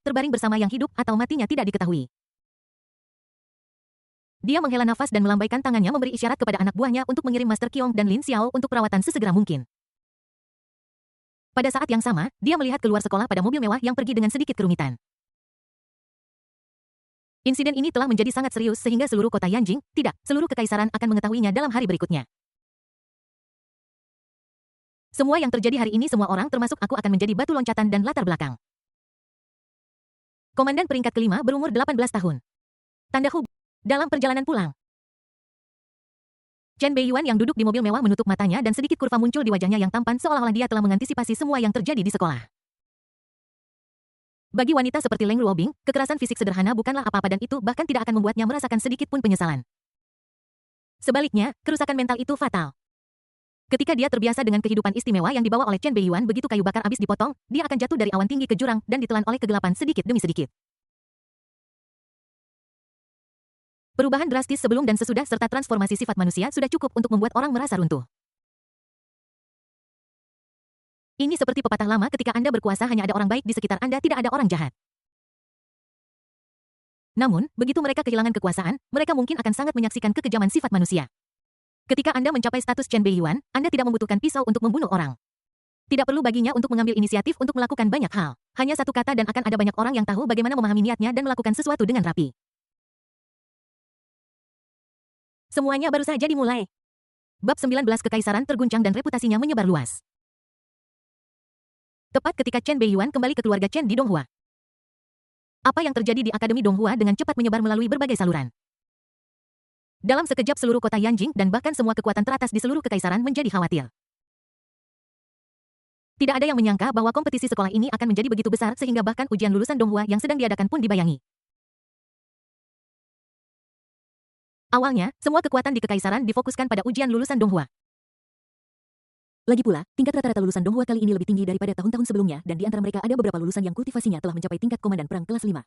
terbaring bersama yang hidup atau matinya tidak diketahui. Dia menghela nafas dan melambaikan tangannya memberi isyarat kepada anak buahnya untuk mengirim Master Qiong dan Lin Xiao untuk perawatan sesegera mungkin. Pada saat yang sama, dia melihat keluar sekolah pada mobil mewah yang pergi dengan sedikit kerumitan. Insiden ini telah menjadi sangat serius sehingga seluruh kota Yanjing, tidak, seluruh kekaisaran akan mengetahuinya dalam hari berikutnya. Semua yang terjadi hari ini semua orang termasuk aku akan menjadi batu loncatan dan latar belakang. Komandan peringkat kelima berumur 18 tahun. Tanda hub. Dalam perjalanan pulang. Chen Beiyuan yang duduk di mobil mewah menutup matanya dan sedikit kurva muncul di wajahnya yang tampan seolah-olah dia telah mengantisipasi semua yang terjadi di sekolah. Bagi wanita seperti Leng Luobing, kekerasan fisik sederhana bukanlah apa-apa dan itu bahkan tidak akan membuatnya merasakan sedikit pun penyesalan. Sebaliknya, kerusakan mental itu fatal. Ketika dia terbiasa dengan kehidupan istimewa yang dibawa oleh Chen Beiyuan begitu kayu bakar habis dipotong, dia akan jatuh dari awan tinggi ke jurang dan ditelan oleh kegelapan sedikit demi sedikit. Perubahan drastis sebelum dan sesudah serta transformasi sifat manusia sudah cukup untuk membuat orang merasa runtuh. Ini seperti pepatah lama ketika Anda berkuasa hanya ada orang baik di sekitar Anda tidak ada orang jahat. Namun, begitu mereka kehilangan kekuasaan, mereka mungkin akan sangat menyaksikan kekejaman sifat manusia. Ketika Anda mencapai status Chen Beiyuan, Anda tidak membutuhkan pisau untuk membunuh orang. Tidak perlu baginya untuk mengambil inisiatif untuk melakukan banyak hal. Hanya satu kata dan akan ada banyak orang yang tahu bagaimana memahami niatnya dan melakukan sesuatu dengan rapi. Semuanya baru saja dimulai. Bab 19 Kekaisaran terguncang dan reputasinya menyebar luas. Tepat ketika Chen Beiyuan kembali ke keluarga Chen di Donghua. Apa yang terjadi di Akademi Donghua dengan cepat menyebar melalui berbagai saluran. Dalam sekejap seluruh kota Yanjing dan bahkan semua kekuatan teratas di seluruh kekaisaran menjadi khawatir. Tidak ada yang menyangka bahwa kompetisi sekolah ini akan menjadi begitu besar sehingga bahkan ujian lulusan Donghua yang sedang diadakan pun dibayangi. Awalnya, semua kekuatan di kekaisaran difokuskan pada ujian lulusan Donghua. Lagi pula, tingkat rata-rata lulusan Donghua kali ini lebih tinggi daripada tahun-tahun sebelumnya dan di antara mereka ada beberapa lulusan yang kultivasinya telah mencapai tingkat komandan perang kelas 5.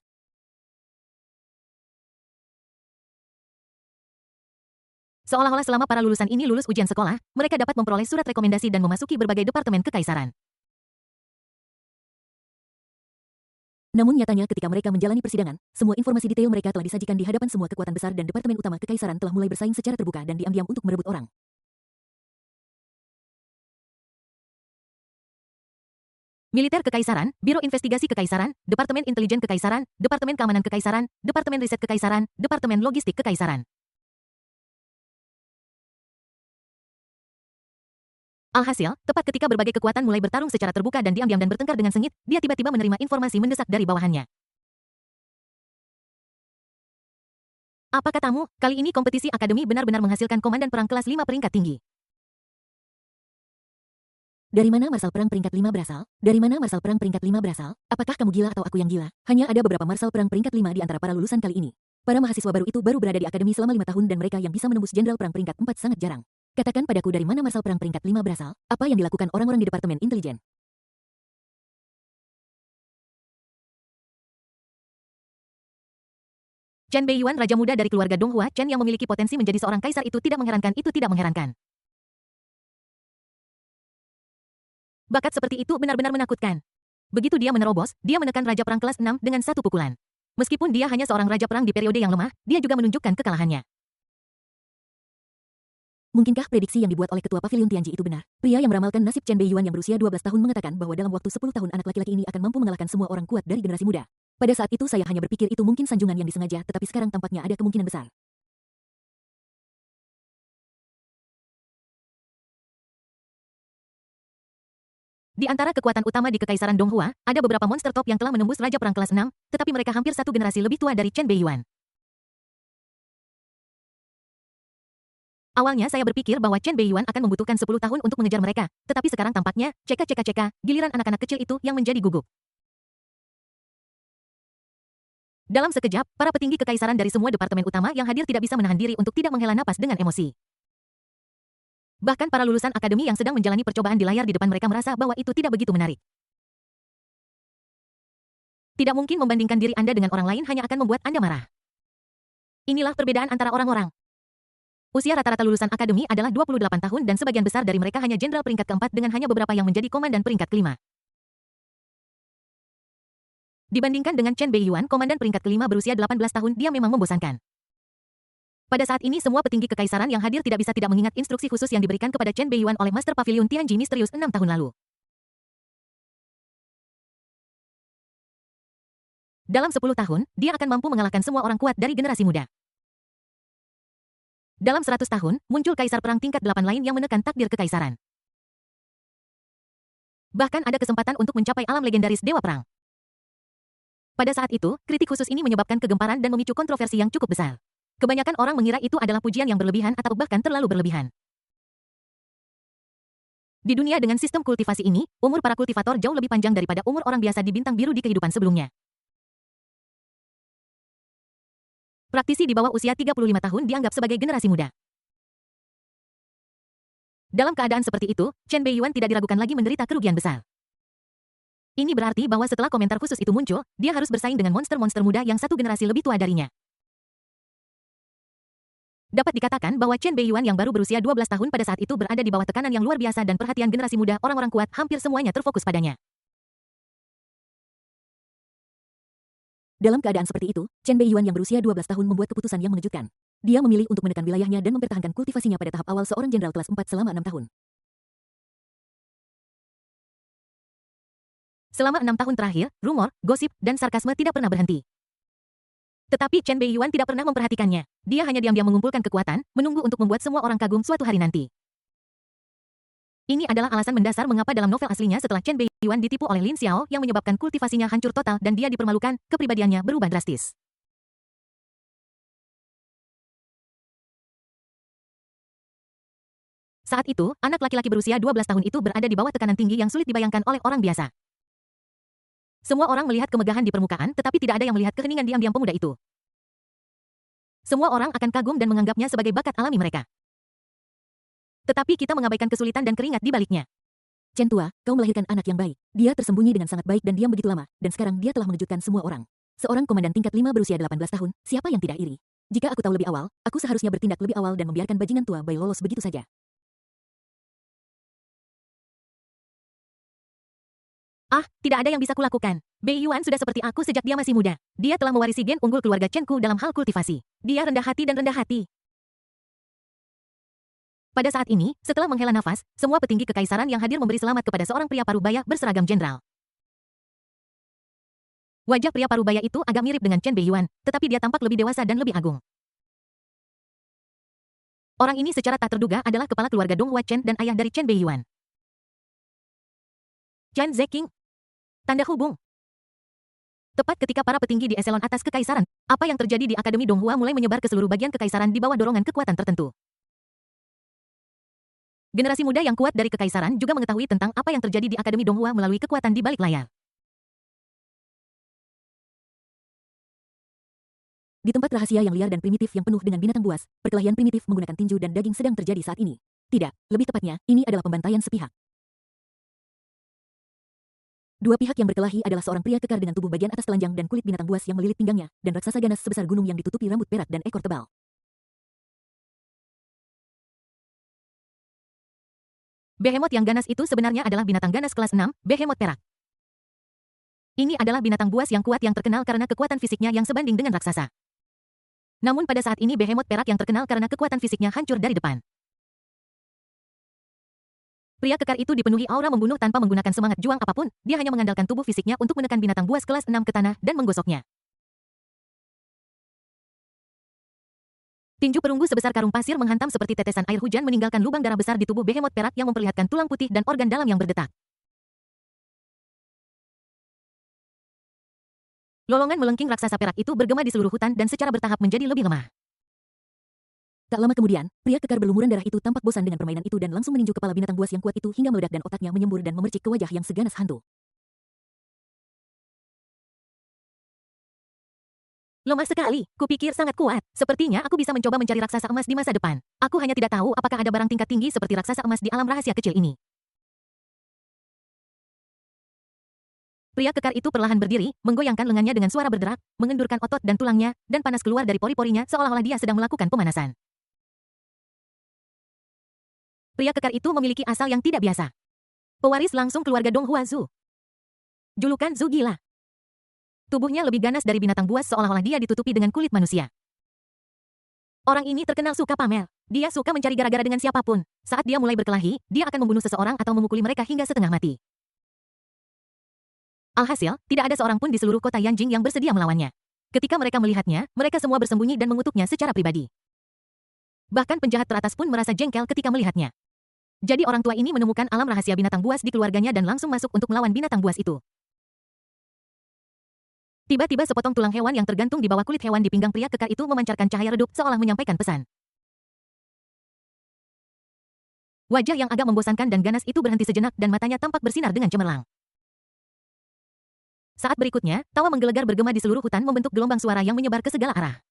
Seolah-olah selama para lulusan ini lulus ujian sekolah, mereka dapat memperoleh surat rekomendasi dan memasuki berbagai departemen kekaisaran. Namun nyatanya ketika mereka menjalani persidangan, semua informasi detail mereka telah disajikan di hadapan semua kekuatan besar dan departemen utama kekaisaran telah mulai bersaing secara terbuka dan diam-diam untuk merebut orang. Militer Kekaisaran, Biro Investigasi Kekaisaran, Departemen Intelijen Kekaisaran, Departemen Keamanan Kekaisaran, Departemen Riset Kekaisaran, Departemen Logistik Kekaisaran. Alhasil, tepat ketika berbagai kekuatan mulai bertarung secara terbuka dan diam-diam dan bertengkar dengan sengit, dia tiba-tiba menerima informasi mendesak dari bawahannya. Apa katamu, kali ini kompetisi akademi benar-benar menghasilkan komandan perang kelas 5 peringkat tinggi. Dari mana Marshal Perang peringkat 5 berasal? Dari mana Marshal Perang peringkat 5 berasal? Apakah kamu gila atau aku yang gila? Hanya ada beberapa Marshal Perang peringkat 5 di antara para lulusan kali ini. Para mahasiswa baru itu baru berada di akademi selama 5 tahun dan mereka yang bisa menembus Jenderal Perang peringkat 4 sangat jarang. Katakan padaku dari mana Marshal Perang peringkat 5 berasal? Apa yang dilakukan orang-orang di Departemen Intelijen? Chen Beiyuan, raja muda dari keluarga Donghua Chen yang memiliki potensi menjadi seorang kaisar itu tidak mengherankan. Bakat seperti itu benar-benar menakutkan. Begitu dia menerobos, dia menekan Raja Perang kelas 6 dengan satu pukulan. Meskipun dia hanya seorang Raja Perang di periode yang lemah, dia juga menunjukkan kekalahannya. Mungkinkah prediksi yang dibuat oleh Ketua Pavilion Tianji itu benar? Pria yang meramalkan nasib Chen Beiyuan yang berusia 12 tahun mengatakan bahwa dalam waktu 10 tahun anak laki-laki ini akan mampu mengalahkan semua orang kuat dari generasi muda. Pada saat itu saya hanya berpikir itu mungkin sanjungan yang disengaja, tetapi sekarang tampaknya ada kemungkinan besar. Di antara kekuatan utama di Kekaisaran Donghua, ada beberapa monster top yang telah menembus Raja Perang kelas 6, tetapi mereka hampir satu generasi lebih tua dari Chen Beiyuan. Awalnya saya berpikir bahwa Chen Beiyuan akan membutuhkan 10 tahun untuk mengejar mereka, tetapi sekarang tampaknya, giliran anak-anak kecil itu yang menjadi gugup. Dalam sekejap, para petinggi kekaisaran dari semua departemen utama yang hadir tidak bisa menahan diri untuk tidak menghela napas dengan emosi. Bahkan para lulusan akademi yang sedang menjalani percobaan di layar di depan mereka merasa bahwa itu tidak begitu menarik. Tidak mungkin membandingkan diri Anda dengan orang lain hanya akan membuat Anda marah. Inilah perbedaan antara orang-orang. Usia rata-rata lulusan akademi adalah 28 tahun dan sebagian besar dari mereka hanya jenderal peringkat keempat dengan hanya beberapa yang menjadi komandan peringkat kelima. Dibandingkan dengan Chen Beiyuan, komandan peringkat kelima berusia 18 tahun, dia memang membosankan. Pada saat ini semua petinggi kekaisaran yang hadir tidak bisa tidak mengingat instruksi khusus yang diberikan kepada Chen Beiyuan oleh Master Pavilion Tianji misterius 6 tahun lalu. Dalam 10 tahun, dia akan mampu mengalahkan semua orang kuat dari generasi muda. Dalam 100 tahun, muncul kaisar perang tingkat 8 lain yang menekan takdir kekaisaran. Bahkan ada kesempatan untuk mencapai alam legendaris Dewa Perang. Pada saat itu, kritik khusus ini menyebabkan kegemparan dan memicu kontroversi yang cukup besar. Kebanyakan orang mengira itu adalah pujian yang berlebihan atau bahkan terlalu berlebihan. Di dunia dengan sistem kultivasi ini, umur para kultivator jauh lebih panjang daripada umur orang biasa di bintang biru di kehidupan sebelumnya. Praktisi di bawah usia 35 tahun dianggap sebagai generasi muda. Dalam keadaan seperti itu, Chen Beiyuan tidak diragukan lagi menderita kerugian besar. Ini berarti bahwa setelah komentar khusus itu muncul, dia harus bersaing dengan monster-monster muda yang satu generasi lebih tua darinya. Dapat dikatakan bahwa Chen Beiyuan yang baru berusia 12 tahun pada saat itu berada di bawah tekanan yang luar biasa dan perhatian generasi muda orang-orang kuat hampir semuanya terfokus padanya. Dalam keadaan seperti itu, Chen Beiyuan yang berusia 12 tahun membuat keputusan yang mengejutkan. Dia memilih untuk menekan wilayahnya dan mempertahankan kultivasinya pada tahap awal seorang jenderal kelas 4 selama 6 tahun. Selama 6 tahun terakhir, rumor, gosip, dan sarkasme tidak pernah berhenti. Tetapi Chen Beiyuan tidak pernah memperhatikannya. Dia hanya diam-diam mengumpulkan kekuatan, menunggu untuk membuat semua orang kagum suatu hari nanti. Ini adalah alasan mendasar mengapa dalam novel aslinya setelah Chen Beiyuan ditipu oleh Lin Xiao yang menyebabkan kultivasinya hancur total dan dia dipermalukan, kepribadiannya berubah drastis. Saat itu, anak laki-laki berusia 12 tahun itu berada di bawah tekanan tinggi yang sulit dibayangkan oleh orang biasa. Semua orang melihat kemegahan di permukaan, tetapi tidak ada yang melihat keheningan diam-diam pemuda itu. Semua orang akan kagum dan menganggapnya sebagai bakat alami mereka. Tetapi kita mengabaikan kesulitan dan keringat di baliknya. Chen tua, kau melahirkan anak yang baik. Dia tersembunyi dengan sangat baik dan diam begitu lama, dan sekarang dia telah mengejutkan semua orang. Seorang komandan tingkat 5 berusia 18 tahun, siapa yang tidak iri? Jika aku tahu lebih awal, aku seharusnya bertindak lebih awal dan membiarkan bajingan tua Bai lolos begitu saja. Ah, tidak ada yang bisa kulakukan. Beiyuan sudah seperti aku sejak dia masih muda. Dia telah mewarisi gen unggul keluarga Chen-ku dalam hal kultivasi. Dia rendah hati dan rendah hati. Pada saat ini, setelah menghela nafas, semua petinggi kekaisaran yang hadir memberi selamat kepada seorang pria parubaya berseragam jenderal. Wajah pria parubaya itu agak mirip dengan Chen Beiyuan, tetapi dia tampak lebih dewasa dan lebih agung. Orang ini secara tak terduga adalah kepala keluarga Donghua Chen dan ayah dari Chen Beiyuan. Chen Zeking. Tanda hubung. Tepat ketika para petinggi di eselon atas kekaisaran, apa yang terjadi di Akademi Donghua mulai menyebar ke seluruh bagian kekaisaran di bawah dorongan kekuatan tertentu. Generasi muda yang kuat dari kekaisaran juga mengetahui tentang apa yang terjadi di Akademi Donghua melalui kekuatan di balik layar. Di tempat rahasia yang liar dan primitif yang penuh dengan binatang buas, perkelahian primitif menggunakan tinju dan daging sedang terjadi saat ini. Tidak, lebih tepatnya, ini adalah pembantaian sepihak. Dua pihak yang berkelahi adalah seorang pria kekar dengan tubuh bagian atas telanjang dan kulit binatang buas yang melilit pinggangnya, dan raksasa ganas sebesar gunung yang ditutupi rambut perak dan ekor tebal. Behemoth yang ganas itu sebenarnya adalah binatang ganas kelas 6, Behemoth perak. Ini adalah binatang buas yang kuat yang terkenal karena kekuatan fisiknya yang sebanding dengan raksasa. Namun pada saat ini Behemoth perak yang terkenal karena kekuatan fisiknya hancur dari depan. Pria kekar itu dipenuhi aura membunuh tanpa menggunakan semangat juang apapun, dia hanya mengandalkan tubuh fisiknya untuk menekan binatang buas kelas 6 ke tanah dan menggosoknya. Tinju perunggu sebesar karung pasir menghantam seperti tetesan air hujan meninggalkan lubang darah besar di tubuh Behemoth perak yang memperlihatkan tulang putih dan organ dalam yang berdetak. Lolongan melengking raksasa perak itu bergema di seluruh hutan dan secara bertahap menjadi lebih lemah. Tak lama kemudian, pria kekar berlumuran darah itu tampak bosan dengan permainan itu dan langsung meninju kepala binatang buas yang kuat itu hingga meledak dan otaknya menyembur dan memercik ke wajah yang seganas hantu. Lemah sekali, kupikir sangat kuat. Sepertinya aku bisa mencoba mencari raksasa emas di masa depan. Aku hanya tidak tahu apakah ada barang tingkat tinggi seperti raksasa emas di alam rahasia kecil ini. Pria kekar itu perlahan berdiri, menggoyangkan lengannya dengan suara berderak, mengendurkan otot dan tulangnya, dan panas keluar dari pori-porinya seolah-olah dia sedang melakukan pemanasan. Pria kekar itu memiliki asal yang tidak biasa. Pewaris langsung keluarga Donghua Zhu. Julukan Zhu gila. Tubuhnya lebih ganas dari binatang buas seolah-olah dia ditutupi dengan kulit manusia. Orang ini terkenal suka pamer. Dia suka mencari gara-gara dengan siapapun. Saat dia mulai berkelahi, dia akan membunuh seseorang atau memukuli mereka hingga setengah mati. Alhasil, tidak ada seorang pun di seluruh kota Yanjing yang bersedia melawannya. Ketika mereka melihatnya, mereka semua bersembunyi dan mengutuknya secara pribadi. Bahkan penjahat teratas pun merasa jengkel ketika melihatnya. Jadi orang tua ini menemukan alam rahasia binatang buas di keluarganya dan langsung masuk untuk melawan binatang buas itu. Tiba-tiba sepotong tulang hewan yang tergantung di bawah kulit hewan di pinggang pria kekar itu memancarkan cahaya redup seolah menyampaikan pesan. Wajah yang agak membosankan dan ganas itu berhenti sejenak dan matanya tampak bersinar dengan cemerlang. Saat berikutnya, tawa menggelegar bergema di seluruh hutan membentuk gelombang suara yang menyebar ke segala arah.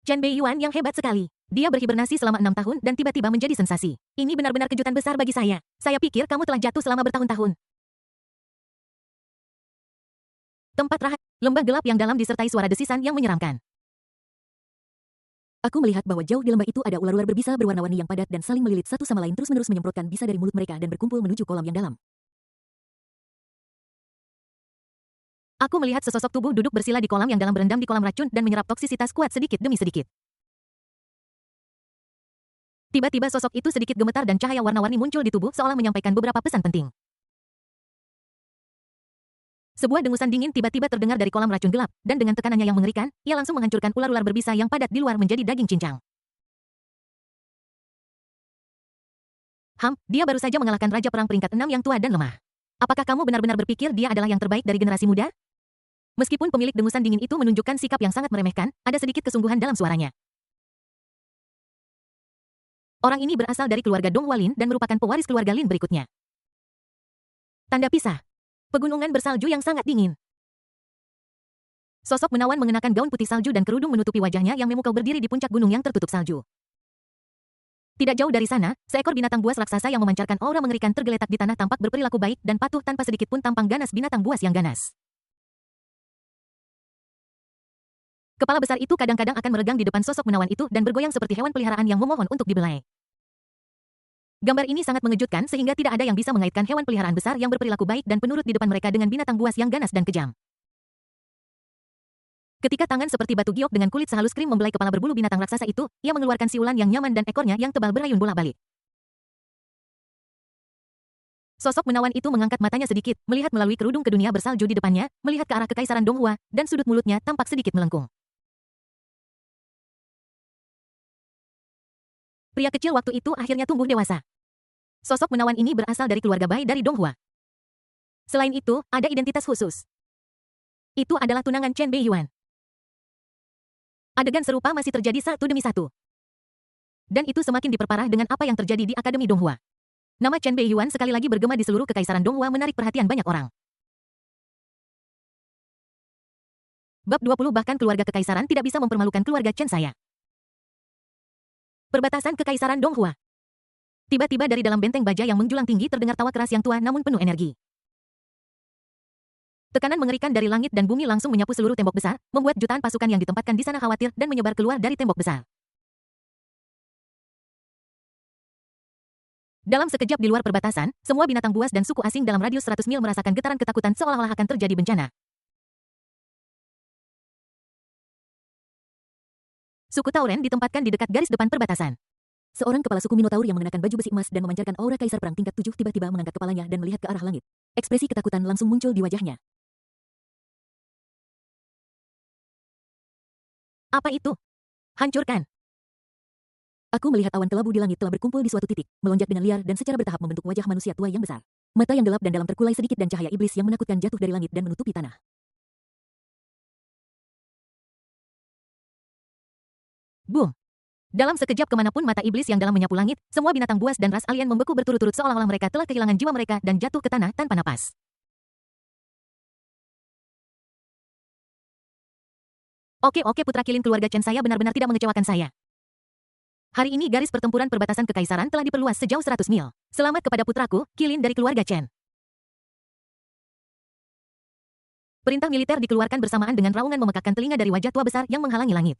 Chen Beiyuan yang hebat sekali. Dia berhibernasi selama 6 tahun dan tiba-tiba menjadi sensasi. Ini benar-benar kejutan besar bagi saya. Saya pikir kamu telah jatuh selama bertahun-tahun. Tempat rahasia, lembah gelap yang dalam disertai suara desisan yang menyeramkan. Aku melihat bahwa jauh di lembah itu ada ular-ular berbisa berwarna-warni yang padat dan saling melilit satu sama lain terus-menerus menyemprotkan bisa dari mulut mereka dan berkumpul menuju kolam yang dalam. Aku melihat sesosok tubuh duduk bersila di kolam yang dalam berendam di kolam racun dan menyerap toksisitas kuat sedikit demi sedikit. Tiba-tiba sosok itu sedikit gemetar dan cahaya warna-warni muncul di tubuh seolah menyampaikan beberapa pesan penting. Sebuah dengusan dingin tiba-tiba terdengar dari kolam racun gelap, dan dengan tekanannya yang mengerikan, ia langsung menghancurkan ular-ular berbisa yang padat di luar menjadi daging cincang. Dia baru saja mengalahkan Raja Perang peringkat 6 yang tua dan lemah. Apakah kamu benar-benar berpikir dia adalah yang terbaik dari generasi muda? Meskipun pemilik dengusan dingin itu menunjukkan sikap yang sangat meremehkan, ada sedikit kesungguhan dalam suaranya. Orang ini berasal dari keluarga Donghua Lin dan merupakan pewaris keluarga Lin berikutnya. Tanda pisah. Pegunungan bersalju yang sangat dingin. Sosok menawan mengenakan gaun putih salju dan kerudung menutupi wajahnya yang memukau berdiri di puncak gunung yang tertutup salju. Tidak jauh dari sana, seekor binatang buas raksasa yang memancarkan aura mengerikan tergeletak di tanah tampak berperilaku baik dan patuh tanpa sedikit pun tampang ganas binatang buas yang ganas. Kepala besar itu kadang-kadang akan meregang di depan sosok menawan itu dan bergoyang seperti hewan peliharaan yang memohon untuk dibelai. Gambar ini sangat mengejutkan sehingga tidak ada yang bisa mengaitkan hewan peliharaan besar yang berperilaku baik dan penurut di depan mereka dengan binatang buas yang ganas dan kejam. Ketika tangan seperti batu giok dengan kulit sehalus krim membelai kepala berbulu binatang raksasa itu, ia mengeluarkan siulan yang nyaman dan ekornya yang tebal berayun bolak-balik. Sosok menawan itu mengangkat matanya sedikit, melihat melalui kerudung ke dunia bersalju di depannya, melihat ke arah kekaisaran Donghua, dan sudut mulutnya tampak sedikit melengkung. Pria kecil waktu itu akhirnya tumbuh dewasa. Sosok menawan ini berasal dari keluarga Bai dari Donghua. Selain itu, ada identitas khusus. Itu adalah tunangan Chen Beiyuan. Adegan serupa masih terjadi satu demi satu. Dan itu semakin diperparah dengan apa yang terjadi di Akademi Donghua. Nama Chen Beiyuan sekali lagi bergema di seluruh kekaisaran Donghua menarik perhatian banyak orang. Bab 20 bahkan keluarga kekaisaran tidak bisa mempermalukan keluarga Chen saya. Perbatasan kekaisaran Donghua. Tiba-tiba dari dalam benteng baja yang menjulang tinggi terdengar tawa keras yang tua namun penuh energi. Tekanan mengerikan dari langit dan bumi langsung menyapu seluruh tembok besar, membuat jutaan pasukan yang ditempatkan di sana khawatir dan menyebar keluar dari tembok besar. Dalam sekejap di luar perbatasan, semua binatang buas dan suku asing dalam radius 100 mil merasakan getaran ketakutan seolah-olah akan terjadi bencana. Suku Tauren ditempatkan di dekat garis depan perbatasan. Seorang kepala suku Minotaur yang mengenakan baju besi emas dan memancarkan aura kaisar perang tingkat 7 tiba-tiba mengangkat kepalanya dan melihat ke arah langit. Ekspresi ketakutan langsung muncul di wajahnya. Apa itu? Hancurkan. Aku melihat awan kelabu di langit telah berkumpul di suatu titik, melonjak dengan liar dan secara bertahap membentuk wajah manusia tua yang besar. Mata yang gelap dan dalam terkulai sedikit dan cahaya iblis yang menakutkan jatuh dari langit dan menutupi tanah. Boom! Dalam sekejap kemanapun mata iblis yang dalam menyapu langit, semua binatang buas dan ras alien membeku berturut-turut seolah-olah mereka telah kehilangan jiwa mereka dan jatuh ke tanah tanpa napas. Oke putra kilin keluarga Chen saya benar-benar tidak mengecewakan saya. Hari ini garis pertempuran perbatasan kekaisaran telah diperluas sejauh 100 mil. Selamat kepada putraku, kilin dari keluarga Chen. Perintah militer dikeluarkan bersamaan dengan raungan memekakkan telinga dari wajah tua besar yang menghalangi langit.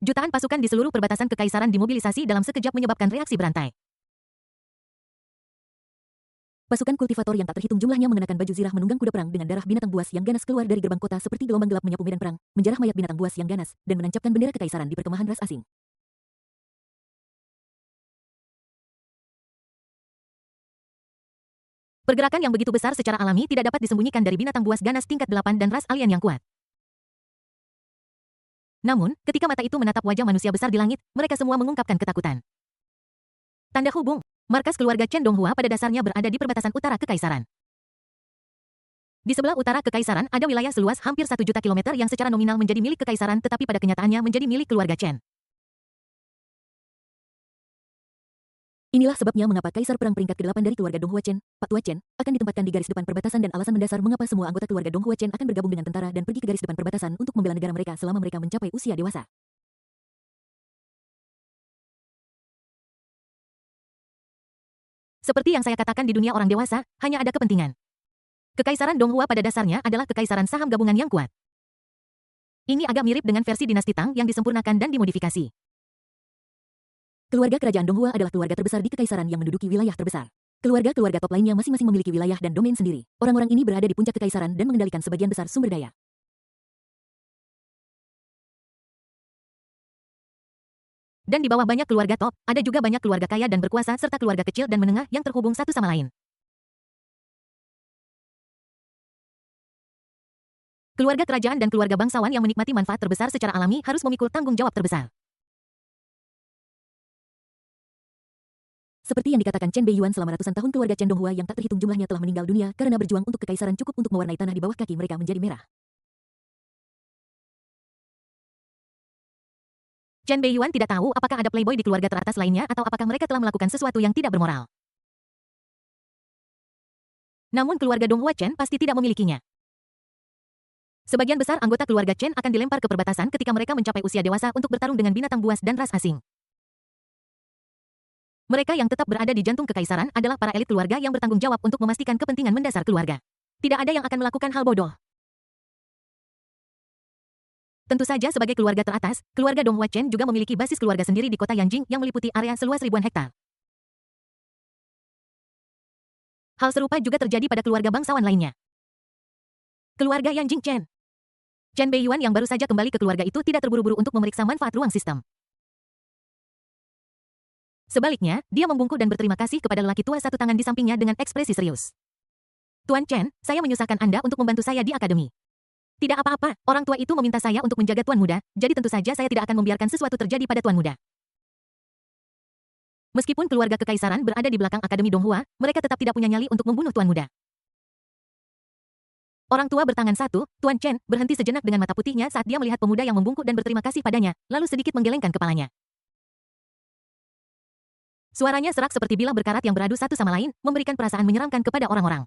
Jutaan pasukan di seluruh perbatasan kekaisaran dimobilisasi dalam sekejap menyebabkan reaksi berantai. Pasukan kultivator yang tak terhitung jumlahnya mengenakan baju zirah menunggang kuda perang dengan darah binatang buas yang ganas keluar dari gerbang kota seperti gelombang gelap menyapu medan perang, menjarah mayat binatang buas yang ganas, dan menancapkan bendera kekaisaran di perkemahan ras asing. Pergerakan yang begitu besar secara alami tidak dapat disembunyikan dari binatang buas ganas tingkat 8 dan ras alien yang kuat. Namun, ketika mata itu menatap wajah manusia besar di langit, mereka semua mengungkapkan ketakutan. Tanda hubung. Markas keluarga Chen Donghua pada dasarnya berada di perbatasan utara kekaisaran. Di sebelah utara kekaisaran ada wilayah seluas hampir 1 juta kilometer yang secara nominal menjadi milik kekaisaran tetapi pada kenyataannya menjadi milik keluarga Chen. Inilah sebabnya mengapa kaisar perang peringkat ke-8 dari keluarga Donghua Chen, Pak Tua Chen, akan ditempatkan di garis depan perbatasan dan alasan mendasar mengapa semua anggota keluarga Donghua Chen akan bergabung dengan tentara dan pergi ke garis depan perbatasan untuk membela negara mereka selama mereka mencapai usia dewasa. Seperti yang saya katakan di dunia orang dewasa, hanya ada kepentingan. Kekaisaran Donghua pada dasarnya adalah kekaisaran saham gabungan yang kuat. Ini agak mirip dengan versi dinasti Tang yang disempurnakan dan dimodifikasi. Keluarga kerajaan Donghua adalah keluarga terbesar di kekaisaran yang menduduki wilayah terbesar. Keluarga-keluarga top lainnya masing-masing memiliki wilayah dan domain sendiri. Orang-orang ini berada di puncak kekaisaran dan mengendalikan sebagian besar sumber daya. Dan di bawah banyak keluarga top, ada juga banyak keluarga kaya dan berkuasa serta keluarga kecil dan menengah yang terhubung satu sama lain. Keluarga kerajaan dan keluarga bangsawan yang menikmati manfaat terbesar secara alami harus memikul tanggung jawab terbesar. Seperti yang dikatakan Chen Beiyuan selama ratusan tahun keluarga Chen Donghua yang tak terhitung jumlahnya telah meninggal dunia karena berjuang untuk kekaisaran cukup untuk mewarnai tanah di bawah kaki mereka menjadi merah. Chen Beiyuan tidak tahu apakah ada playboy di keluarga teratas lainnya atau apakah mereka telah melakukan sesuatu yang tidak bermoral. Namun keluarga Donghua Chen pasti tidak memilikinya. Sebagian besar anggota keluarga Chen akan dilempar ke perbatasan ketika mereka mencapai usia dewasa untuk bertarung dengan binatang buas dan ras asing. Mereka yang tetap berada di jantung kekaisaran adalah para elit keluarga yang bertanggung jawab untuk memastikan kepentingan mendasar keluarga. Tidak ada yang akan melakukan hal bodoh. Tentu saja sebagai keluarga teratas, keluarga Donghua Chen juga memiliki basis keluarga sendiri di kota Yanjing yang meliputi area seluas ribuan hektar. Hal serupa juga terjadi pada keluarga bangsawan lainnya. Keluarga Yanjing Chen. Chen Beiyuan yang baru saja kembali ke keluarga itu tidak terburu-buru untuk memeriksa manfaat ruang sistem. Sebaliknya, dia membungkuk dan berterima kasih kepada lelaki tua satu tangan di sampingnya dengan ekspresi serius. Tuan Chen, saya menyusahkan Anda untuk membantu saya di akademi. Tidak apa-apa, orang tua itu meminta saya untuk menjaga Tuan Muda, jadi tentu saja saya tidak akan membiarkan sesuatu terjadi pada Tuan Muda. Meskipun keluarga kekaisaran berada di belakang Akademi Donghua, mereka tetap tidak punya nyali untuk membunuh Tuan Muda. Orang tua bertangan satu, Tuan Chen, berhenti sejenak dengan mata putihnya saat dia melihat pemuda yang membungkuk dan berterima kasih padanya, lalu sedikit menggelengkan kepalanya. Suaranya serak seperti bilah berkarat yang beradu satu sama lain, memberikan perasaan menyeramkan kepada orang-orang.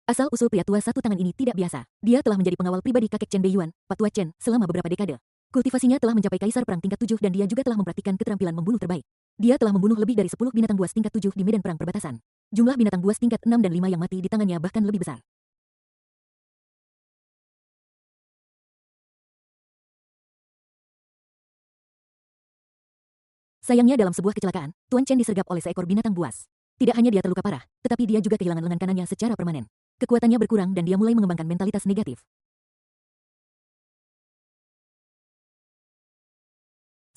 Asal-usul pria tua satu tangan ini tidak biasa. Dia telah menjadi pengawal pribadi kakek Chen Beiyuan, Pak Tua Chen, selama beberapa dekade. Kultivasinya telah mencapai kaisar perang tingkat 7 dan dia juga telah mempraktikkan keterampilan membunuh terbaik. Dia telah membunuh lebih dari 10 binatang buas tingkat 7 di medan perang perbatasan. Jumlah binatang buas tingkat 6 dan 5 yang mati di tangannya bahkan lebih besar. Sayangnya dalam sebuah kecelakaan, Tuan Chen disergap oleh seekor binatang buas. Tidak hanya dia terluka parah, tetapi dia juga kehilangan lengan kanannya secara permanen. Kekuatannya berkurang dan dia mulai mengembangkan mentalitas negatif.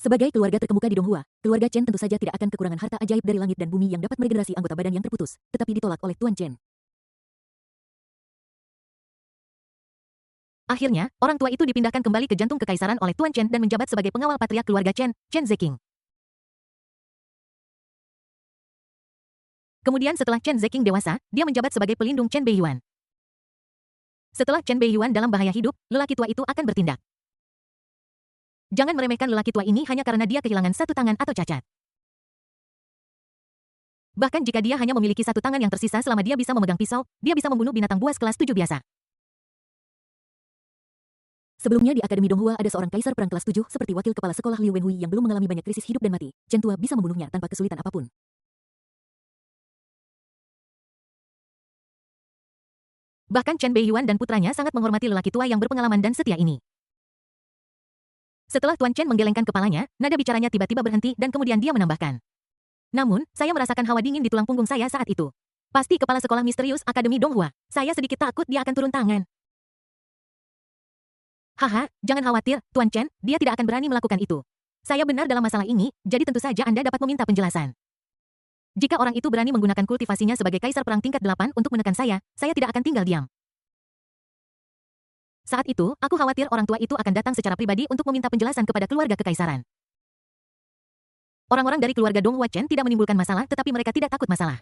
Sebagai keluarga terkemuka di Donghua, keluarga Chen tentu saja tidak akan kekurangan harta ajaib dari langit dan bumi yang dapat meregenerasi anggota badan yang terputus, tetapi ditolak oleh Tuan Chen. Akhirnya, orang tua itu dipindahkan kembali ke jantung kekaisaran oleh Tuan Chen dan menjabat sebagai pengawal patriark keluarga Chen, Chen Zeking. Kemudian setelah Chen Zeking dewasa, dia menjabat sebagai pelindung Chen Beiyuan. Setelah Chen Beiyuan dalam bahaya hidup, lelaki tua itu akan bertindak. Jangan meremehkan lelaki tua ini hanya karena dia kehilangan satu tangan atau cacat. Bahkan jika dia hanya memiliki satu tangan yang tersisa selama dia bisa memegang pisau, dia bisa membunuh binatang buas kelas 7 biasa. Sebelumnya di Akademi Donghua ada seorang kaisar perang kelas 7 seperti wakil kepala sekolah Liu Wenhui yang belum mengalami banyak krisis hidup dan mati. Chen tua bisa membunuhnya tanpa kesulitan apapun. Bahkan Chen Beiyuan dan putranya sangat menghormati lelaki tua yang berpengalaman dan setia ini. Setelah Tuan Chen menggelengkan kepalanya, nada bicaranya tiba-tiba berhenti dan kemudian dia menambahkan. Namun, saya merasakan hawa dingin di tulang punggung saya saat itu. Pasti kepala sekolah misterius Akademi Donghua. Saya sedikit takut dia akan turun tangan. Haha, jangan khawatir, Tuan Chen, dia tidak akan berani melakukan itu. Saya benar dalam masalah ini, jadi tentu saja Anda dapat meminta penjelasan. Jika orang itu berani menggunakan kultivasinya sebagai kaisar perang tingkat 8 untuk menekan saya tidak akan tinggal diam. Saat itu, aku khawatir orang tua itu akan datang secara pribadi untuk meminta penjelasan kepada keluarga kekaisaran. Orang-orang dari keluarga Donghua Chen tidak menimbulkan masalah, tetapi mereka tidak takut masalah.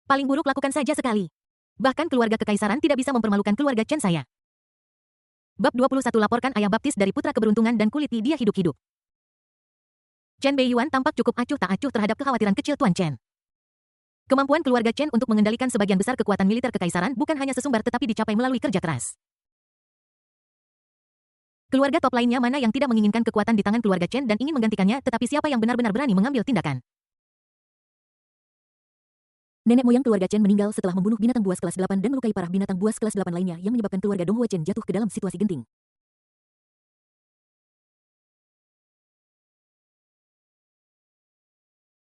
Paling buruk lakukan saja sekali. Bahkan keluarga kekaisaran tidak bisa mempermalukan keluarga Chen saya. Bab 21 laporkan ayah baptis dari putra keberuntungan dan kuliti dia hidup-hidup. Chen Beiyuan tampak cukup acuh tak acuh terhadap kekhawatiran kecil Tuan Chen. Kemampuan keluarga Chen untuk mengendalikan sebagian besar kekuatan militer kekaisaran bukan hanya sesumbar tetapi dicapai melalui kerja keras. Keluarga top lainnya mana yang tidak menginginkan kekuatan di tangan keluarga Chen dan ingin menggantikannya, tetapi siapa yang benar-benar berani mengambil tindakan? Nenek moyang keluarga Chen meninggal setelah membunuh binatang buas kelas 8 dan melukai parah binatang buas kelas 8 lainnya yang menyebabkan keluarga Donghua Chen jatuh ke dalam situasi genting.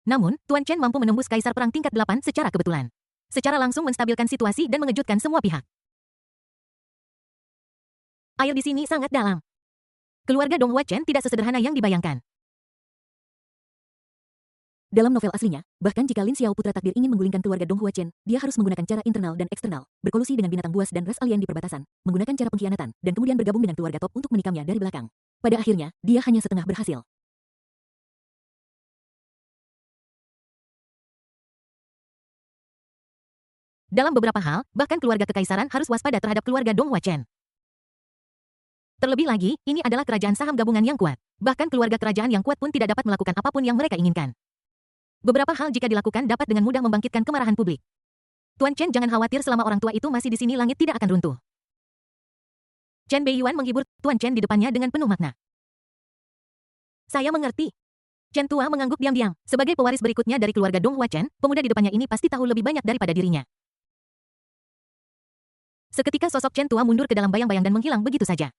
Namun, Tuan Chen mampu menembus kaisar perang tingkat 8 secara kebetulan. Secara langsung menstabilkan situasi dan mengejutkan semua pihak. Air di sini sangat dalam. Keluarga Donghua Chen tidak sesederhana yang dibayangkan. Dalam novel aslinya, bahkan jika Lin Xiao putra takdir ingin menggulingkan keluarga Donghua Chen, dia harus menggunakan cara internal dan eksternal, berkolusi dengan binatang buas dan ras alien di perbatasan, menggunakan cara pengkhianatan, dan kemudian bergabung dengan keluarga top untuk menikamnya dari belakang. Pada akhirnya, dia hanya setengah berhasil. Dalam beberapa hal, bahkan keluarga kekaisaran harus waspada terhadap keluarga Donghua Chen. Terlebih lagi, ini adalah kerajaan saham gabungan yang kuat. Bahkan keluarga kerajaan yang kuat pun tidak dapat melakukan apapun yang mereka inginkan. Beberapa hal jika dilakukan dapat dengan mudah membangkitkan kemarahan publik. Tuan Chen jangan khawatir selama orang tua itu masih di sini langit tidak akan runtuh. Chen Beiyuan menghibur Tuan Chen di depannya dengan penuh makna. Saya mengerti. Chen tua mengangguk diam-diam. Sebagai pewaris berikutnya dari keluarga Donghua Chen, pemuda di depannya ini pasti tahu lebih banyak daripada dirinya. Seketika sosok Chen tua mundur ke dalam bayang-bayang dan menghilang begitu saja.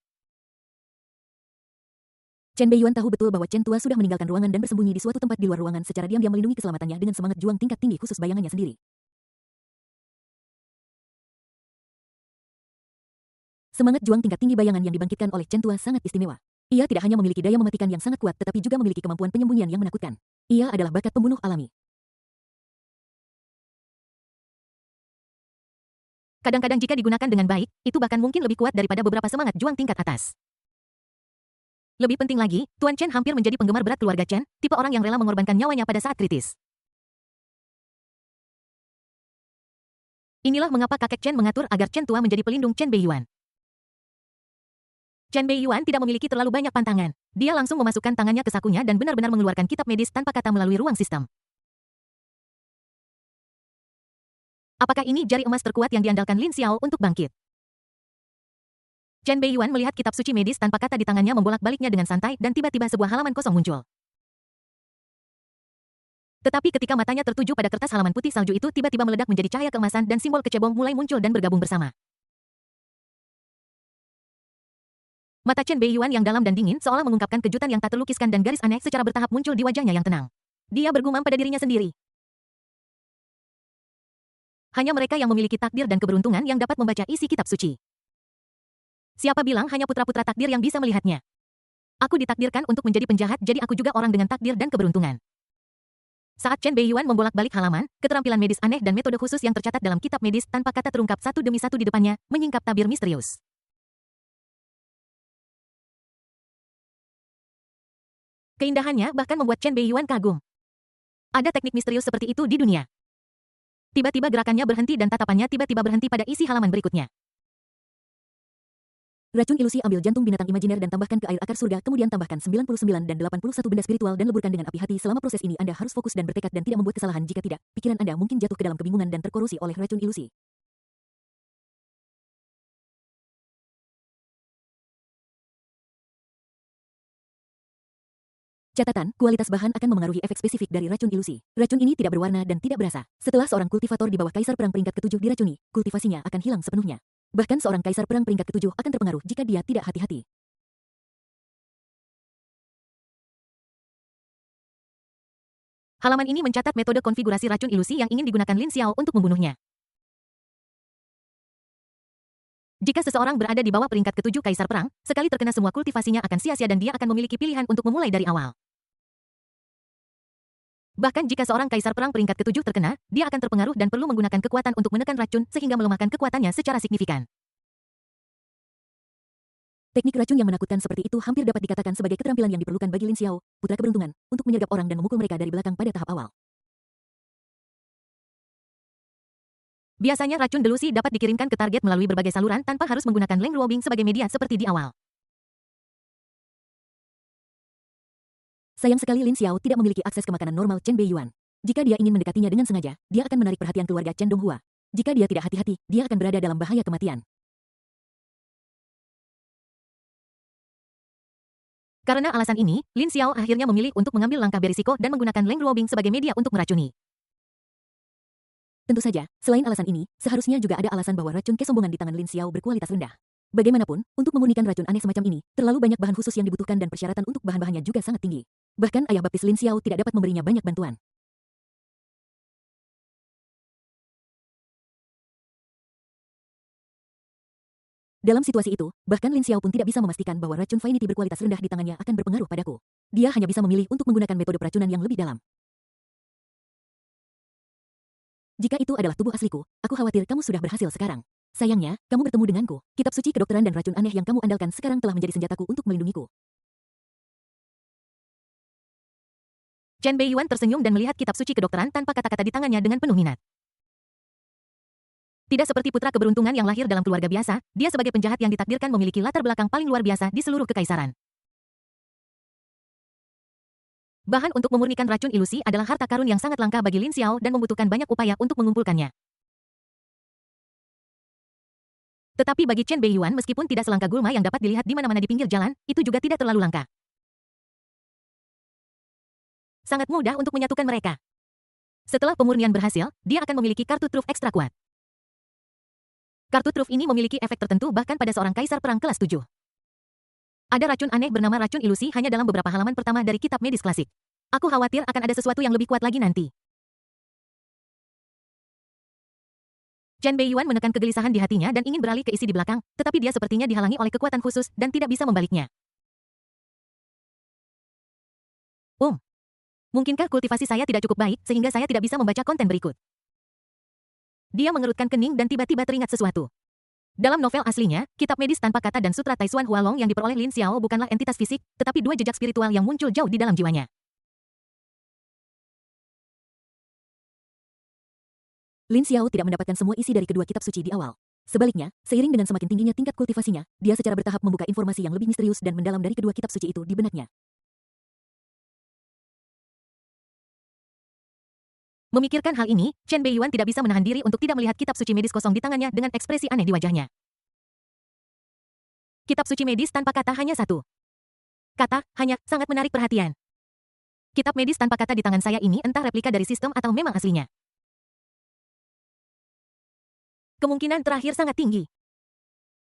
Chen Beiyuan tahu betul bahwa Chen tua sudah meninggalkan ruangan dan bersembunyi di suatu tempat di luar ruangan secara diam-diam melindungi keselamatannya dengan semangat juang tingkat tinggi khusus bayangannya sendiri. Semangat juang tingkat tinggi bayangan yang dibangkitkan oleh Chen tua sangat istimewa. Ia tidak hanya memiliki daya mematikan yang sangat kuat tetapi juga memiliki kemampuan penyembunyian yang menakutkan. Ia adalah bakat pembunuh alami. Kadang-kadang jika digunakan dengan baik, itu bahkan mungkin lebih kuat daripada beberapa semangat juang tingkat atas. Lebih penting lagi, Tuan Chen hampir menjadi penggemar berat keluarga Chen, tipe orang yang rela mengorbankan nyawanya pada saat kritis. Inilah mengapa kakek Chen mengatur agar Chen tua menjadi pelindung Chen Beiyuan. Chen Beiyuan tidak memiliki terlalu banyak pantangan. Dia langsung memasukkan tangannya ke sakunya dan benar-benar mengeluarkan kitab medis tanpa kata melalui ruang sistem. Apakah ini jari emas terkuat yang diandalkan Lin Xiao untuk bangkit? Chen Beiyuan melihat kitab suci medis tanpa kata di tangannya membolak-baliknya dengan santai dan tiba-tiba sebuah halaman kosong muncul. Tetapi ketika matanya tertuju pada kertas halaman putih salju itu tiba-tiba meledak menjadi cahaya keemasan dan simbol kecebong mulai muncul dan bergabung bersama. Mata Chen Beiyuan yang dalam dan dingin seolah mengungkapkan kejutan yang tak terlukiskan dan garis aneh secara bertahap muncul di wajahnya yang tenang. Dia bergumam pada dirinya sendiri. Hanya mereka yang memiliki takdir dan keberuntungan yang dapat membaca isi kitab suci. Siapa bilang hanya putra-putra takdir yang bisa melihatnya? Aku ditakdirkan untuk menjadi penjahat, jadi aku juga orang dengan takdir dan keberuntungan. Saat Chen Beiyuan membolak-balik halaman, keterampilan medis aneh dan metode khusus yang tercatat dalam kitab medis tanpa kata terungkap satu demi satu di depannya, menyingkap tabir misterius. Keindahannya bahkan membuat Chen Beiyuan kagum. Ada teknik misterius seperti itu di dunia. Tiba-tiba gerakannya berhenti dan tatapannya tiba-tiba berhenti pada isi halaman berikutnya. Racun ilusi ambil jantung binatang imajiner dan tambahkan ke air akar surga, kemudian tambahkan 99 dan 81 benda spiritual dan leburkan dengan api hati. Selama proses ini Anda harus fokus dan bertekad dan tidak membuat kesalahan, jika tidak, pikiran Anda mungkin jatuh ke dalam kebingungan dan terkorosi oleh racun ilusi. Catatan, kualitas bahan akan memengaruhi efek spesifik dari racun ilusi. Racun ini tidak berwarna dan tidak berasa. Setelah seorang kultivator di bawah kaisar perang peringkat ke-7 diracuni, kultivasinya akan hilang sepenuhnya. Bahkan seorang kaisar perang peringkat ke-7 akan terpengaruh jika dia tidak hati-hati. Halaman ini mencatat metode konfigurasi racun ilusi yang ingin digunakan Lin Xiao untuk membunuhnya. Jika seseorang berada di bawah peringkat ketujuh Kaisar Perang, sekali terkena semua kultivasinya akan sia-sia dan dia akan memiliki pilihan untuk memulai dari awal. Bahkan jika seorang Kaisar Perang peringkat ketujuh terkena, dia akan terpengaruh dan perlu menggunakan kekuatan untuk menekan racun sehingga melemahkan kekuatannya secara signifikan. Teknik racun yang menakutkan seperti itu hampir dapat dikatakan sebagai keterampilan yang diperlukan bagi Lin Xiao, putra keberuntungan, untuk menyergap orang dan memukul mereka dari belakang pada tahap awal. Biasanya racun delusi dapat dikirimkan ke target melalui berbagai saluran tanpa harus menggunakan Leng Ruobing sebagai media seperti di awal. Sayang sekali Lin Xiao tidak memiliki akses ke makanan normal Chen Beiyuan. Jika dia ingin mendekatinya dengan sengaja, dia akan menarik perhatian keluarga Chen Donghua. Jika dia tidak hati-hati, dia akan berada dalam bahaya kematian. Karena alasan ini, Lin Xiao akhirnya memilih untuk mengambil langkah berisiko dan menggunakan Leng Ruobing sebagai media untuk meracuni. Tentu saja, selain alasan ini, seharusnya juga ada alasan bahwa racun kesombongan di tangan Lin Xiao berkualitas rendah. Bagaimanapun, untuk memurnikan racun aneh semacam ini, terlalu banyak bahan khusus yang dibutuhkan dan persyaratan untuk bahan-bahannya juga sangat tinggi. Bahkan ayah baptis Lin Xiao tidak dapat memberinya banyak bantuan. Dalam situasi itu, bahkan Lin Xiao pun tidak bisa memastikan bahwa racun Finity berkualitas rendah di tangannya akan berpengaruh padaku. Dia hanya bisa memilih untuk menggunakan metode peracunan yang lebih dalam. Jika itu adalah tubuh asliku, aku khawatir kamu sudah berhasil sekarang. Sayangnya, kamu bertemu denganku. Kitab suci kedokteran dan racun aneh yang kamu andalkan sekarang telah menjadi senjataku untuk melindungiku. Chen Beiyuan tersenyum dan melihat kitab suci kedokteran tanpa kata-kata di tangannya dengan penuh minat. Tidak seperti putra keberuntungan yang lahir dalam keluarga biasa, dia sebagai penjahat yang ditakdirkan memiliki latar belakang paling luar biasa di seluruh kekaisaran. Bahan untuk memurnikan racun ilusi adalah harta karun yang sangat langka bagi Lin Xiao dan membutuhkan banyak upaya untuk mengumpulkannya. Tetapi bagi Chen Beiyuan meskipun tidak selangka gulma yang dapat dilihat di mana-mana di pinggir jalan, itu juga tidak terlalu langka. Sangat mudah untuk menyatukan mereka. Setelah pemurnian berhasil, dia akan memiliki kartu truf ekstra kuat. Kartu truf ini memiliki efek tertentu bahkan pada seorang kaisar perang kelas 7. Ada racun aneh bernama racun ilusi hanya dalam beberapa halaman pertama dari kitab medis klasik. Aku khawatir akan ada sesuatu yang lebih kuat lagi nanti. Chen Beiyuan menekan kegelisahan di hatinya dan ingin beralih ke isi di belakang, tetapi dia sepertinya dihalangi oleh kekuatan khusus dan tidak bisa membaliknya. Mungkinkah kultivasi saya tidak cukup baik sehingga saya tidak bisa membaca konten berikut? Dia mengerutkan kening dan tiba-tiba teringat sesuatu. Dalam novel aslinya, kitab medis tanpa kata dan sutra Taisuan Hualong yang diperoleh Lin Xiao bukanlah entitas fisik, tetapi dua jejak spiritual yang muncul jauh di dalam jiwanya. Lin Xiao tidak mendapatkan semua isi dari kedua kitab suci di awal. Sebaliknya, seiring dengan semakin tingginya tingkat kultivasinya, dia secara bertahap membuka informasi yang lebih misterius dan mendalam dari kedua kitab suci itu di benaknya. Memikirkan hal ini, Chen Beiyuan tidak bisa menahan diri untuk tidak melihat kitab suci medis kosong di tangannya dengan ekspresi aneh di wajahnya. Kitab suci medis tanpa kata hanya satu. Kata, hanya, sangat menarik perhatian. Kitab medis tanpa kata di tangan saya ini entah replika dari sistem atau memang aslinya. Kemungkinan terakhir sangat tinggi.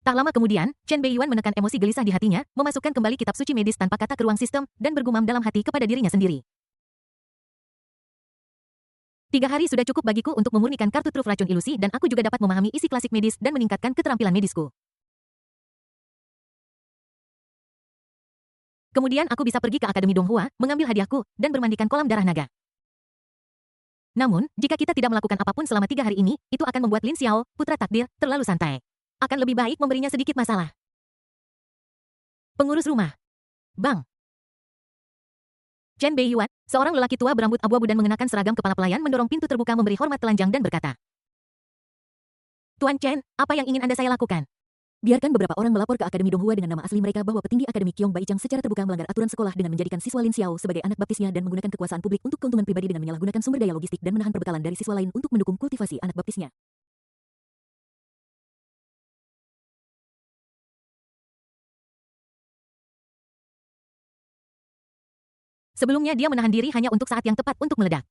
Tak lama kemudian, Chen Beiyuan menekan emosi gelisah di hatinya, memasukkan kembali kitab suci medis tanpa kata ke ruang sistem, dan bergumam dalam hati kepada dirinya sendiri. 3 hari sudah cukup bagiku untuk memurnikan kartu truf racun ilusi dan aku juga dapat memahami isi klasik medis dan meningkatkan keterampilan medisku. Kemudian aku bisa pergi ke Akademi Donghua, mengambil hadiahku, dan bermandikan kolam darah naga. Namun, jika kita tidak melakukan apapun selama 3 hari ini, itu akan membuat Lin Xiao, putra takdir, terlalu santai. Akan lebih baik memberinya sedikit masalah. Pengurus rumah. Bang. Chen Beiyuan, seorang lelaki tua berambut abu-abu dan mengenakan seragam kepala pelayan mendorong pintu terbuka memberi hormat telanjang dan berkata, Tuan Chen, apa yang ingin Anda saya lakukan? Biarkan beberapa orang melapor ke Akademi Donghua dengan nama asli mereka bahwa petinggi Akademi Qiong Baichang secara terbuka melanggar aturan sekolah dengan menjadikan siswa Lin Xiao sebagai anak baptisnya dan menggunakan kekuasaan publik untuk keuntungan pribadi dengan menyalahgunakan sumber daya logistik dan menahan perbekalan dari siswa lain untuk mendukung kultivasi anak baptisnya. Sebelumnya dia menahan diri hanya untuk saat yang tepat untuk meledak.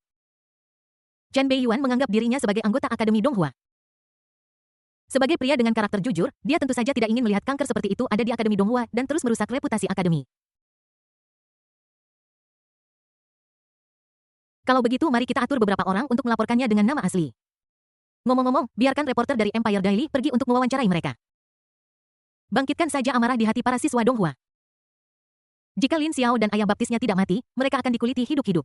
Chen Beiyuan menganggap dirinya sebagai anggota Akademi Donghua. Sebagai pria dengan karakter jujur, dia tentu saja tidak ingin melihat kanker seperti itu ada di Akademi Donghua dan terus merusak reputasi Akademi. Kalau begitu mari kita atur beberapa orang untuk melaporkannya dengan nama asli. Ngomong-ngomong, biarkan reporter dari Empire Daily pergi untuk mewawancarai mereka. Bangkitkan saja amarah di hati para siswa Donghua. Jika Lin Xiao dan ayah baptisnya tidak mati, mereka akan dikuliti hidup-hidup.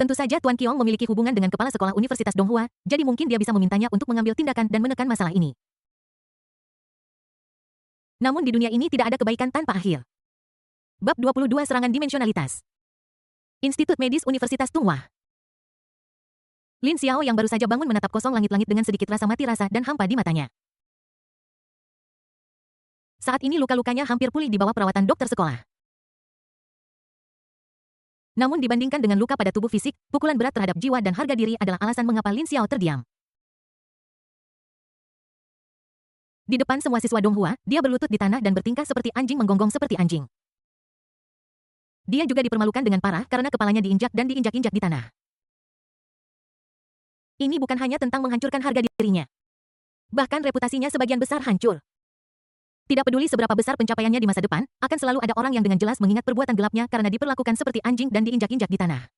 Tentu saja Tuan Qiong memiliki hubungan dengan kepala sekolah Universitas Donghua, jadi mungkin dia bisa memintanya untuk mengambil tindakan dan menekan masalah ini. Namun di dunia ini tidak ada kebaikan tanpa akhir. Bab 22 Serangan Dimensionalitas. Institut Medis Universitas Donghua. Lin Xiao yang baru saja bangun menatap kosong langit-langit dengan sedikit rasa mati rasa dan hampa di matanya. Saat ini luka-lukanya hampir pulih di bawah perawatan dokter sekolah. Namun dibandingkan dengan luka pada tubuh fisik, pukulan berat terhadap jiwa dan harga diri adalah alasan mengapa Lin Xiao terdiam. Di depan semua siswa Donghua, dia berlutut di tanah dan bertingkah seperti anjing menggonggong seperti anjing. Dia juga dipermalukan dengan parah karena kepalanya diinjak dan diinjak-injak di tanah. Ini bukan hanya tentang menghancurkan harga dirinya. Bahkan reputasinya sebagian besar hancur. Tidak peduli seberapa besar pencapaiannya di masa depan, akan selalu ada orang yang dengan jelas mengingat perbuatan gelapnya karena diperlakukan seperti anjing dan diinjak-injak di tanah.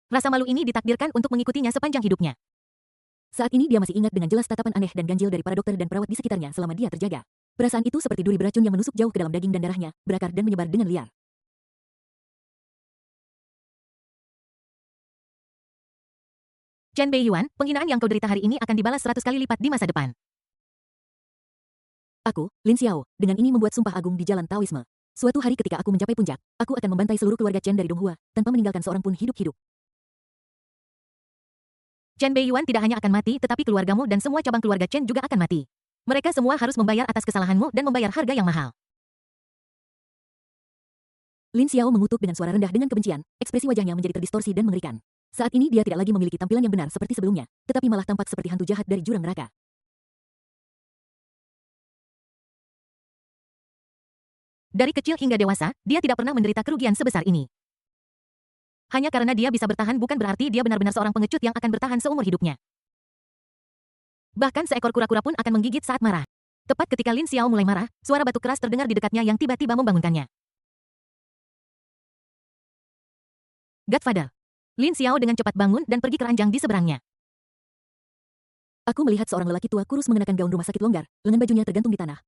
Rasa malu ini ditakdirkan untuk mengikutinya sepanjang hidupnya. Saat ini dia masih ingat dengan jelas tatapan aneh dan ganjil dari para dokter dan perawat di sekitarnya selama dia terjaga. Perasaan itu seperti duri beracun yang menusuk jauh ke dalam daging dan darahnya, berakar dan menyebar dengan liar. Chen Beiyuan, penghinaan yang kau derita hari ini akan dibalas 100 kali lipat di masa depan. Aku, Lin Xiao, dengan ini membuat sumpah agung di jalan Taoisme. Suatu hari ketika aku mencapai puncak, aku akan membantai seluruh keluarga Chen dari Donghua, tanpa meninggalkan seorang pun hidup-hidup. Chen Beiyuan tidak hanya akan mati, tetapi keluargamu dan semua cabang keluarga Chen juga akan mati. Mereka semua harus membayar atas kesalahanmu dan membayar harga yang mahal. Lin Xiao mengutuk dengan suara rendah dengan kebencian, ekspresi wajahnya menjadi terdistorsi dan mengerikan. Saat ini dia tidak lagi memiliki tampilan yang benar seperti sebelumnya, tetapi malah tampak seperti hantu jahat dari jurang neraka. Dari kecil hingga dewasa, dia tidak pernah menderita kerugian sebesar ini. Hanya karena dia bisa bertahan bukan berarti dia benar-benar seorang pengecut yang akan bertahan seumur hidupnya. Bahkan seekor kura-kura pun akan menggigit saat marah. Tepat ketika Lin Xiao mulai marah, suara batuk keras terdengar di dekatnya yang tiba-tiba membangunkannya. Godfather. Lin Xiao dengan cepat bangun dan pergi ke ranjang di seberangnya. Aku melihat seorang lelaki tua kurus mengenakan gaun rumah sakit longgar, lengan bajunya tergantung di tanah,